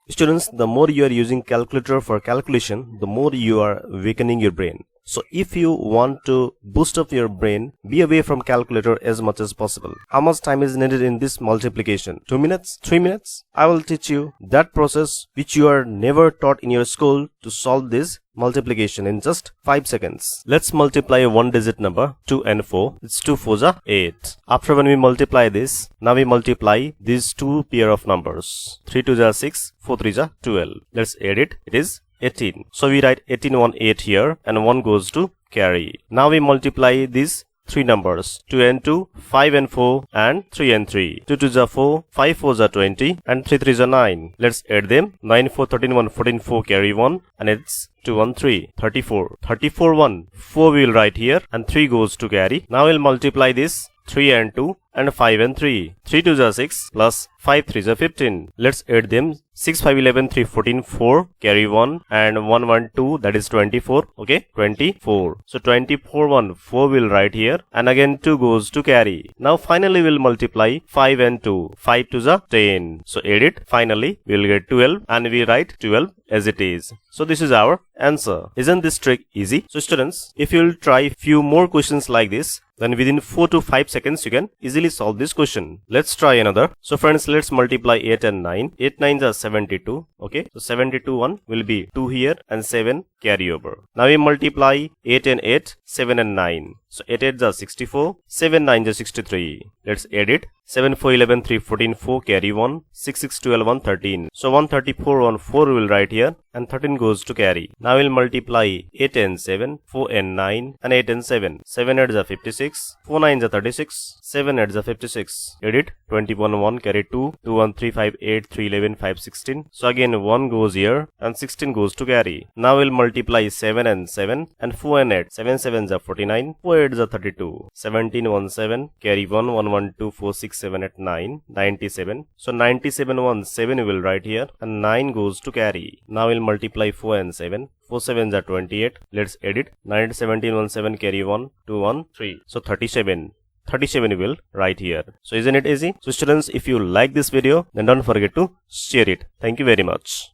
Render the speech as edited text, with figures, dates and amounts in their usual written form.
Students, the more you are using calculator for calculation, the more you are weakening your brain. So if you want to boost up your brain, be away from calculator as much as possible. How much time is needed in this multiplication? 2 minutes? 3 minutes? I will teach you that process which you are never taught in your school to solve this multiplication in just 5 seconds. Let's multiply a one digit number 2 and 4. It's 2 4s are 8. After when we multiply this, now we multiply these two pair of numbers. 3 2s are 6, 4 3s are 12. Let's add it. It is 18. So we write 18 1 8 here and 1 goes to carry. Now we multiply these three numbers 2 and 2, 5 and 4 and 3 and 3. 2 2s are 4, 5 4s are 20 and 3 3s are 9. Let's add them. 9 4 13 1 14 4 carry 1 and it's 2 1 3 34. 34 1 4 we will write here and 3 goes to carry. Now we'll multiply this 3 and 2 and 5 and 3. 3 2s are 6 plus 5 3s are 15. Let's add them. 6 5 11 3 14 4 carry 1 and 1 1 2, that is 24. Okay, 24. So 24 1 4 will write here and again 2 goes to carry. Now finally we'll multiply 5 and 2. 5 2s are 10. So add it. Finally we'll get 12 and we write 12 as it is. So this is our answer. Isn't this trick easy? So students, if you'll try few more questions like this, then within 4 to 5 seconds you can easily solve this question. Let's try another. So friends, let's multiply 8 and 9. 8 9s are 72. Okay, so 72 1 will be 2 here and 7 carry over. Now we multiply 8 and 8, 7 and 9. So 8 8s are 64, 7 9s are 63. Let's add it. 7 4 11 3 14 4 carry 1, 6 6 12 1 13. So 134 1 4 will write here and 13 goes to carry. Now we'll multiply 8 and 7, 4 and 9 and 8 and 7. 7 8s are 56, 4 9s are 36, 7 8s are 56. Edit. 21 1 carry 2, 2 1 3 5 8 3 11 5 16. So again 1 goes here and 16 goes to carry. Now we'll multiply 7 and 7 and 4 and 8. 7 7s are 49, 4 8s are 32. 17 1 7 carry 1, 1 1 2 4 6 7 8 9, 97. So 97 1 7 will write here and 9 goes to carry. Now we'll multiply 4 and 7. 4 7s are 28. Let's edit. 9 17 1 7 carry 1, 2 1 3. So 37. 37 will write here. So isn't it easy? So students, if you like this video, then don't forget to share it. Thank you very much.